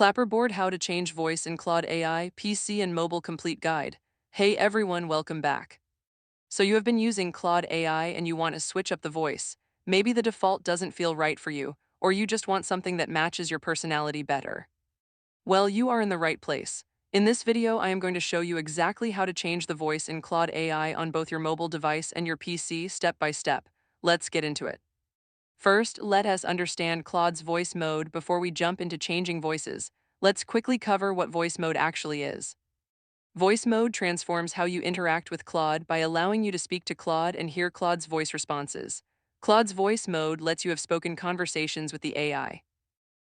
Clapperboard How to Change Voice in Cloud AI, PC and Mobile Complete Guide. Hey everyone, welcome back. So you have been using Claude AI and you want to switch up the voice. Maybe the default doesn't feel right for you, or you just want something that matches your personality better. Well, you are in the right place. In this video, I am going to show you exactly how to change the voice in Claude AI on both your mobile device and your PC step by step. Let's get into it. First, let us understand Claude's voice mode before we jump into changing voices. Let's quickly cover what voice mode actually is. Voice mode transforms how you interact with Claude by allowing you to speak to Claude and hear Claude's voice responses. Claude's voice mode lets you have spoken conversations with the AI.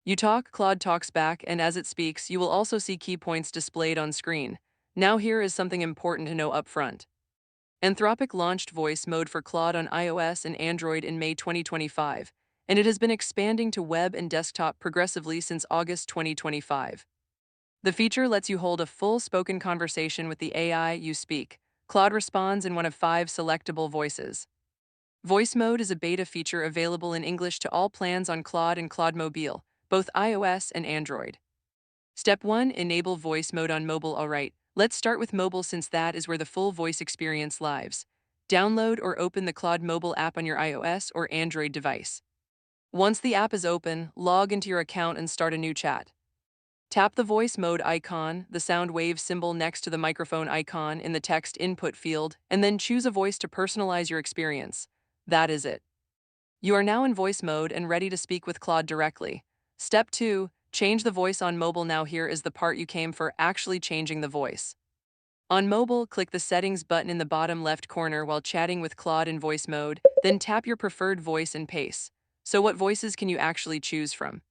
You talk, Claude talks back, and as it speaks, you will also see key points displayed on screen. Now here is something important to know up front. Anthropic launched voice mode for Claude on iOS and Android in May 2025, and it has been expanding to web and desktop progressively since August 2025. The feature lets you hold a full spoken conversation with the AI you speak. Claude responds in one of 5 selectable voices. Voice mode is a beta feature available in English to all plans on Claude and Claude Mobile, both iOS and Android. Step 1. Enable voice mode on mobile. Alright, let's start with mobile since that is where the full voice experience lives. Download or open the Claude mobile app on your iOS or Android device. Once the app is open, log into your account and start a new chat. Tap the voice mode icon, the sound wave symbol next to the microphone icon in the text input field, and then choose a voice to personalize your experience. That is it. You are now in voice mode and ready to speak with Claude directly. Step 2. Change the voice on mobile. Now here is the part you came for, actually changing the voice. On mobile, click the settings button in the bottom left corner while chatting with Claude in voice mode, then tap your preferred voice and pace. So what voices can you actually choose from?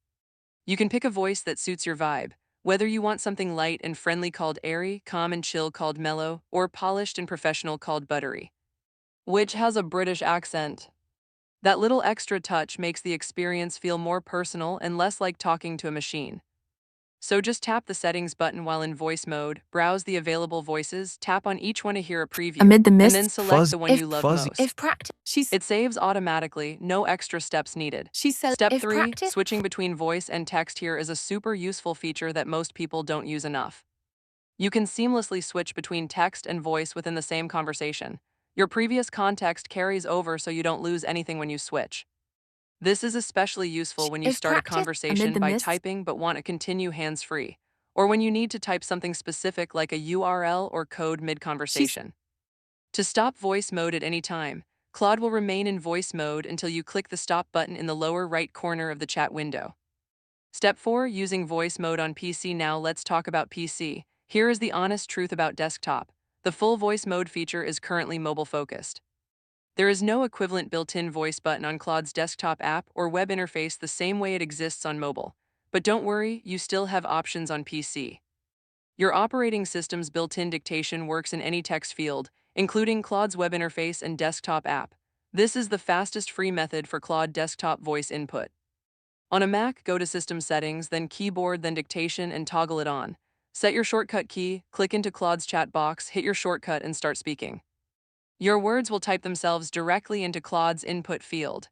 You can pick a voice that suits your vibe, whether you want something light and friendly called airy, calm and chill called mellow, or polished and professional called buttery. Which has a British accent. That little extra touch makes the experience feel more personal and less like talking to a machine. So just tap the settings button while in voice mode, browse the available voices, tap on each one to hear a preview, Amid the and then mists, select the one you love fuzzy. most. It saves automatically, no extra steps needed. Step 3, switching between voice and text. Here is a super useful feature that most people don't use enough. You can seamlessly switch between text and voice within the same conversation. Your previous context carries over so you don't lose anything when you switch. This is especially useful when you start a conversation by typing but want to continue hands-free, or when you need to type something specific like a URL or code mid-conversation. To stop voice mode at any time, Claude will remain in voice mode until you click the stop button in the lower right corner of the chat window. Step 4. Using voice mode on PC. Now let's talk about PC. Here is the honest truth about desktop. The full voice mode feature is currently mobile-focused. There is no equivalent built-in voice button on Claude's desktop app or web interface the same way it exists on mobile. But don't worry, you still have options on PC. Your operating system's built-in dictation works in any text field, including Claude's web interface and desktop app. This is the fastest free method for Claude desktop voice input. On a Mac, go to System Settings, then Keyboard, then Dictation, and toggle it on. Set your shortcut key, click into Claude's chat box, hit your shortcut, and start speaking. Your words will type themselves directly into Claude's input field.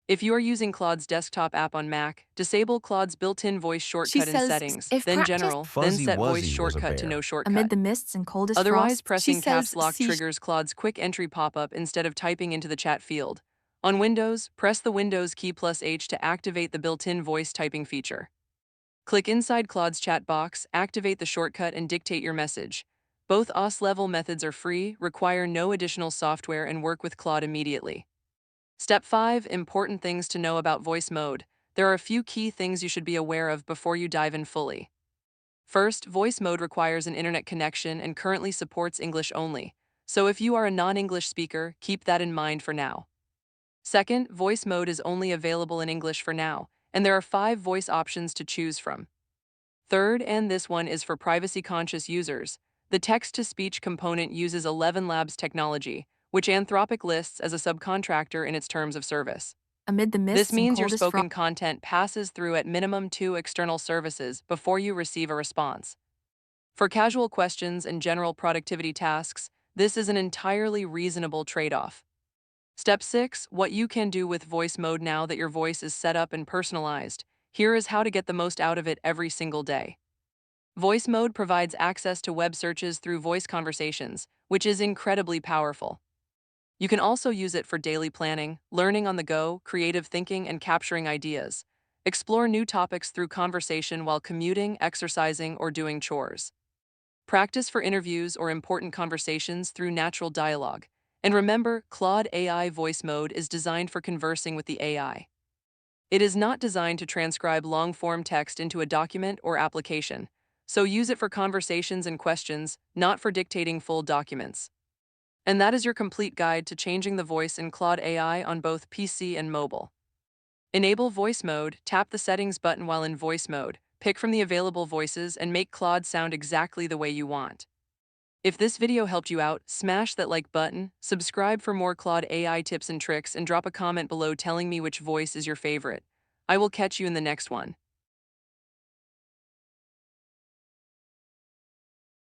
If you are using Claude's desktop app on Mac, disable Claude's built-in voice shortcut in Settings, then General, then set voice shortcut to no shortcut. Amid the mists and coldest Otherwise, frost, pressing caps lock triggers Claude's quick entry pop-up instead of typing into the chat field. On Windows, press the Windows key plus H to activate the built-in voice typing feature. Click inside Claude's chat box, activate the shortcut, and dictate your message. Both OS-level methods are free, require no additional software, and work with Claude immediately. Step 5. Important things to know about voice mode. There are a few key things you should be aware of before you dive in fully. First, voice mode requires an internet connection and currently supports English only. So if you are a non-English speaker, keep that in mind for now. Second, voice mode is only available in English for now, and there are 5 voice options to choose from. Third, and this one is for privacy-conscious users, the text-to-speech component uses 11 Labs technology, which Anthropic lists as a subcontractor in its terms of service. amid the This mists and means your coldest spoken frost. content passes through at minimum 2 external services before you receive a response. For casual questions and general productivity tasks, this is an entirely reasonable trade-off. Step 6. What you can do with voice mode. Now that your voice is set up and personalized, Here is how to get the most out of it every single day. Voice mode provides access to web searches through voice conversations, which is incredibly powerful. You can also use it for daily planning, learning on the go, creative thinking, and capturing ideas. Explore new topics through conversation while commuting, exercising, or doing chores. Practice for interviews or important conversations through natural dialogue. And remember, Claude AI voice mode is designed for conversing with the AI. It is not designed to transcribe long-form text into a document or application, so use it for conversations and questions, not for dictating full documents. And that is your complete guide to changing the voice in Claude AI on both PC and mobile. Enable voice mode, tap the settings button while in voice mode, pick from the available voices, and make Claude sound exactly the way you want. If this video helped you out, smash that like button, subscribe for more Claude AI tips and tricks, and drop a comment below telling me which voice is your favorite. I will catch you in the next one.